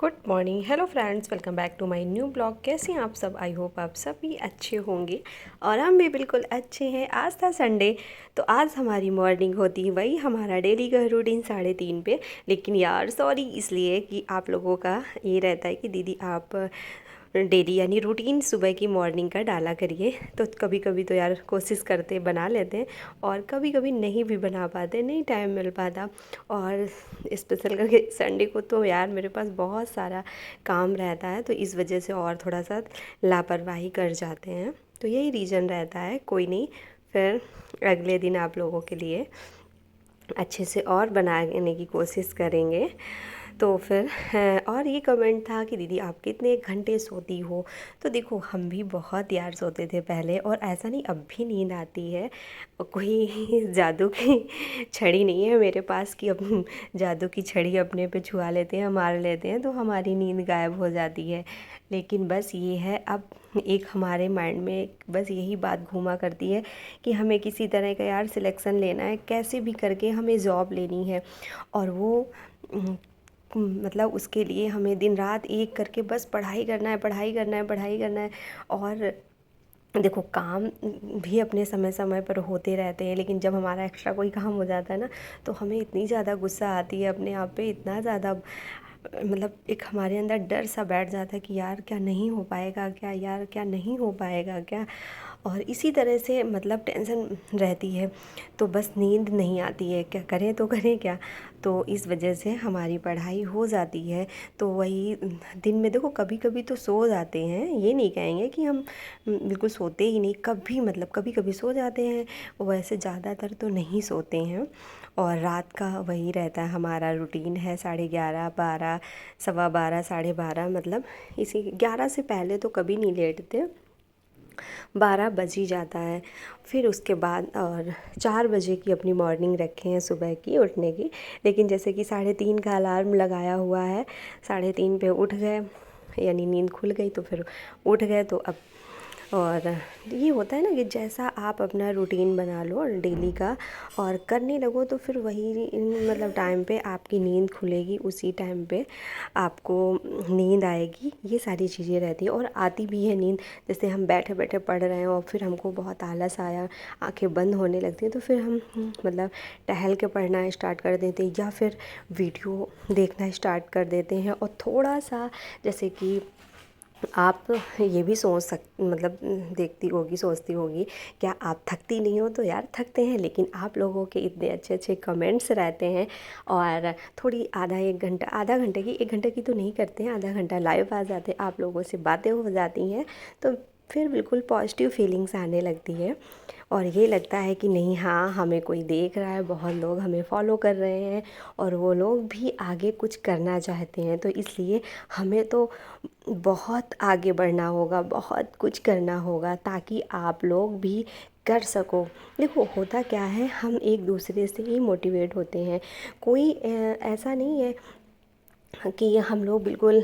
Good morning, hello friends, welcome back to my new blog. कैसे हैं आप सब? आई होप आप सब भी अच्छे होंगे और हम भी बिल्कुल अच्छे हैं। आज था संडे, तो आज हमारी मॉर्निंग होती है वही हमारा डेली का रूटीन 3:30 पे। लेकिन यार सॉरी इसलिए कि आप लोगों का ये रहता है कि दीदी आप डेली यानी रूटीन सुबह की मॉर्निंग का डाला करिए। तो कभी कभी तो यार कोशिश करते बना लेते हैं और कभी कभी नहीं भी बना पाते, नहीं टाइम मिल पाता। और स्पेशल करके संडे को तो यार मेरे पास बहुत सारा काम रहता है, तो इस वजह से और थोड़ा सा लापरवाही कर जाते हैं। तो यही रीज़न रहता है, कोई नहीं, फिर अगले दिन आप लोगों के लिए अच्छे से और बनाने की कोशिश करेंगे। तो फिर और ये कमेंट था कि दीदी आप कितने घंटे सोती हो? तो देखो हम भी बहुत यार सोते थे पहले, और ऐसा नहीं अब भी नींद आती है। कोई जादू की छड़ी नहीं है मेरे पास कि अब जादू की छड़ी अपने पे छुआ लेते हैं, मार लेते हैं तो हमारी नींद गायब हो जाती है। लेकिन बस ये है, अब एक हमारे माइंड में बस यही बात घूमा करती है कि हमें किसी तरह का यार सिलेक्शन लेना है, कैसे भी करके हमें जॉब लेनी है। और वो मतलब उसके लिए हमें दिन रात एक करके बस पढ़ाई करना है, पढ़ाई करना है, पढ़ाई करना है। और देखो काम भी अपने समय समय पर होते रहते हैं, लेकिन जब हमारा एक्स्ट्रा कोई काम हो जाता है ना, तो हमें इतनी ज़्यादा गुस्सा आती है अपने आप पे, इतना ज़्यादा मतलब एक हमारे अंदर डर सा बैठ जाता है कि यार क्या नहीं हो पाएगा क्या, यार क्या नहीं हो पाएगा क्या। और इसी तरह से मतलब टेंशन रहती है, तो बस नींद नहीं आती है, क्या करें तो करें क्या। तो इस वजह से हमारी पढ़ाई हो जाती है। तो वही दिन में देखो कभी कभी तो सो जाते हैं, ये नहीं कहेंगे कि हम बिल्कुल सोते ही नहीं, कभी मतलब कभी कभी सो जाते हैं, वैसे ज़्यादातर तो नहीं सोते हैं। और रात का वही रहता है, हमारा रूटीन है 11:30, 12, 12:15, 12:30, मतलब इसी 11 से पहले तो कभी नहीं लेटते, 12 बज ही जाता है। फिर उसके बाद और 4 बजे की अपनी मॉर्निंग रखे हैं सुबह की उठने की। लेकिन जैसे कि 3:30 का अलार्म लगाया हुआ है, 3:30 पे उठ गए, यानी नींद खुल गई तो फिर उठ गए। तो अब और ये होता है ना कि जैसा आप अपना रूटीन बना लो डेली का और करने लगो, तो फिर वही मतलब टाइम पे आपकी नींद खुलेगी, उसी टाइम पे आपको नींद आएगी। ये सारी चीज़ें रहती हैं और आती भी है नींद। जैसे हम बैठे बैठे पढ़ रहे हैं और फिर हमको बहुत आलस आया, आंखें बंद होने लगती हैं, तो फिर हम मतलब टहल के पढ़ना स्टार्ट कर देते हैं या फिर वीडियो देखना स्टार्ट कर देते हैं। और थोड़ा सा जैसे कि आप ये भी मतलब देखती होगी, सोचती होगी क्या आप थकती नहीं हो? तो यार थकते हैं, लेकिन आप लोगों के इतने अच्छे अच्छे कमेंट्स रहते हैं और थोड़ी आधा घंटे की, 1 घंटे की तो नहीं करते हैं, आधा घंटा लाइव आ जाते हैं, आप लोगों से बातें हो जाती हैं, तो फिर बिल्कुल पॉजिटिव फीलिंग्स आने लगती है। और ये लगता है कि नहीं, हाँ हमें कोई देख रहा है, बहुत लोग हमें फॉलो कर रहे हैं और वो लोग भी आगे कुछ करना चाहते हैं। तो इसलिए हमें तो बहुत आगे बढ़ना होगा, बहुत कुछ करना होगा ताकि आप लोग भी कर सको। देखो होता क्या है, हम एक दूसरे से ही मोटिवेट होते हैं। कोई ऐसा नहीं है कि हम लोग बिल्कुल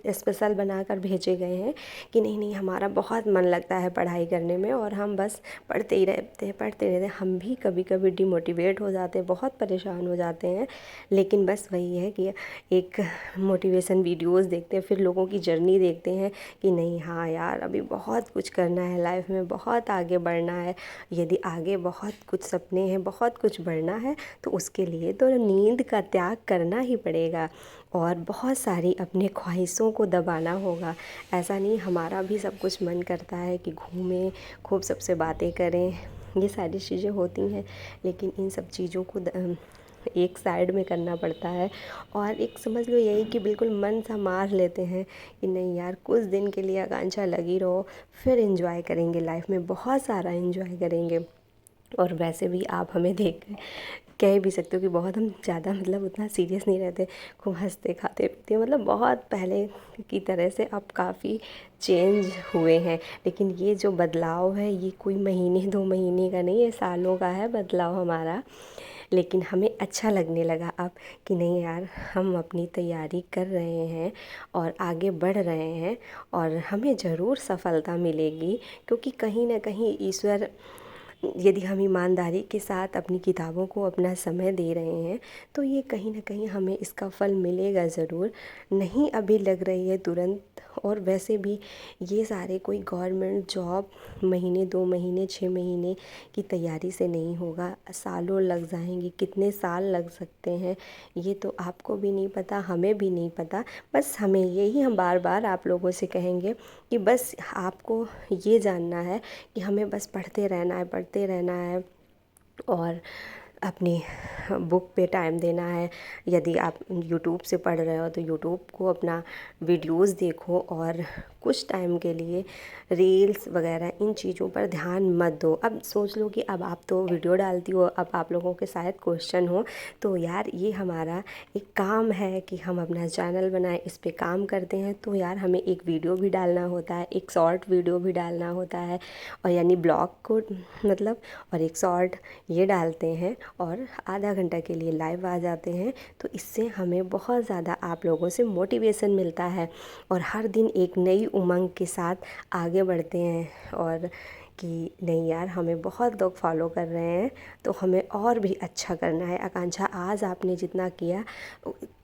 स्पेशल बनाकर भेजे गए हैं कि नहीं नहीं हमारा बहुत मन लगता है पढ़ाई करने में और हम बस पढ़ते ही रहते हैं, पढ़ते रहते हैं। हम भी कभी कभी डिमोटिवेट हो जाते हैं, बहुत परेशान हो जाते हैं। लेकिन बस वही है कि एक मोटिवेशन वीडियोस देखते हैं, फिर लोगों की जर्नी देखते हैं कि नहीं हाँ यार अभी बहुत कुछ करना है लाइफ में, बहुत आगे बढ़ना है। यदि आगे बहुत कुछ सपने हैं, बहुत कुछ बढ़ना है, तो उसके लिए तो नींद का त्याग करना ही पड़ेगा और बहुत सारी अपने ख्वाहिशों को दबाना होगा। ऐसा नहीं, हमारा भी सब कुछ मन करता है कि घूमें, खूब सबसे बातें करें, ये सारी चीज़ें होती हैं, लेकिन इन सब चीज़ों को एक साइड में करना पड़ता है। और एक समझ लो यही कि बिल्कुल मन सा मार लेते हैं कि नहीं यार कुछ दिन के लिए आकांक्षा लगी रहो, फिर एंजॉय करेंगे, लाइफ में बहुत सारा एंजॉय करेंगे। और वैसे भी आप हमें देख कह भी सकते हो कि बहुत हम ज़्यादा मतलब उतना सीरियस नहीं रहते, खूब हंसते खाते पीते, मतलब बहुत पहले की तरह से अब काफ़ी चेंज हुए हैं। लेकिन ये जो बदलाव है ये कोई महीने 2 महीने का नहीं है, सालों का है बदलाव हमारा। लेकिन हमें अच्छा लगने लगा अब कि नहीं यार हम अपनी तैयारी कर रहे हैं और आगे बढ़ रहे हैं और हमें ज़रूर सफलता मिलेगी, क्योंकि कहीं ना कहीं ईश्वर यदि हम ईमानदारी के साथ अपनी किताबों को अपना समय दे रहे हैं तो ये कहीं ना कहीं हमें इसका फल मिलेगा ज़रूर। नहीं अभी लग रही है तुरंत, और वैसे भी ये सारे कोई गवर्नमेंट जॉब महीने 2 महीने 6 महीने की तैयारी से नहीं होगा, सालों लग जाएंगे, कितने साल लग सकते हैं ये तो आपको भी नहीं पता, हमें भी नहीं पता। बस हमें यही हम बार बार आप लोगों से कहेंगे कि बस आपको ये जानना है कि हमें बस पढ़ते रहना है, पढ़ते रहना है, और अपनी बुक पे टाइम देना है। यदि आप यूट्यूब से पढ़ रहे हो तो यूट्यूब को अपना वीडियोस देखो, और कुछ टाइम के लिए रील्स वगैरह इन चीज़ों पर ध्यान मत दो। अब सोच लो कि अब आप तो वीडियो डालती हो, अब आप लोगों के शायद क्वेश्चन हो तो यार ये हमारा एक काम है कि हम अपना चैनल बनाएं, इस पे काम करते हैं, तो यार हमें एक वीडियो भी डालना होता है, एक शॉर्ट वीडियो भी डालना होता है, और यानी ब्लॉग को मतलब, और एक शॉर्ट ये डालते हैं और आधा घंटा के लिए लाइव आ जाते हैं। तो इससे हमें बहुत ज़्यादा आप लोगों से मोटिवेशन मिलता है, और हर दिन एक नई उमंग के साथ आगे बढ़ते हैं, और कि नहीं यार हमें बहुत लोग फॉलो कर रहे हैं तो हमें और भी अच्छा करना है। आकांक्षा आज आपने जितना किया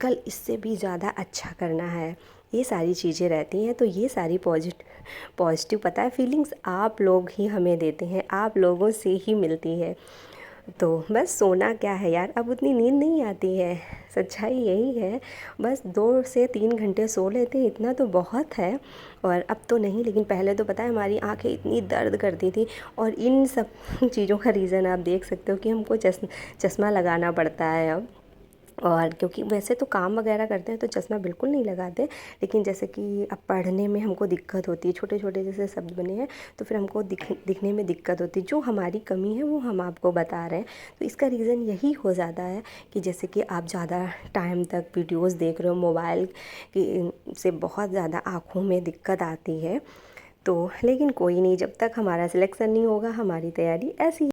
कल इससे भी ज़्यादा अच्छा करना है, ये सारी चीज़ें रहती हैं। तो ये सारी पॉजिटिव पता है फीलिंग्स आप लोग ही हमें देते हैं, आप लोगों से ही मिलती है। तो बस सोना क्या है यार, अब उतनी नींद नहीं आती है, सच्चाई यही है। बस 2 से 3 घंटे सो लेते हैं, इतना तो बहुत है। और अब तो नहीं, लेकिन पहले तो पता है हमारी आंखें इतनी दर्द करती थी, और इन सब चीज़ों का रीज़न आप देख सकते हो कि हमको चश्मा लगाना पड़ता है अब। और क्योंकि वैसे तो काम वगैरह करते हैं तो चश्मा बिल्कुल नहीं लगाते, लेकिन जैसे कि अब पढ़ने में हमको दिक्कत होती है, छोटे छोटे जैसे शब्द बने हैं तो फिर हमको दिखने में दिक्कत होती है। जो हमारी कमी है वो हम आपको बता रहे हैं। तो इसका रीज़न यही हो जाता है कि जैसे कि आप ज़्यादा टाइम तक वीडियोज़ देख रहे हो मोबाइल की से बहुत ज़्यादा आँखों में दिक्कत आती है। तो लेकिन कोई नहीं, जब तक हमारा सिलेक्शन नहीं होगा हमारी तैयारी ऐसी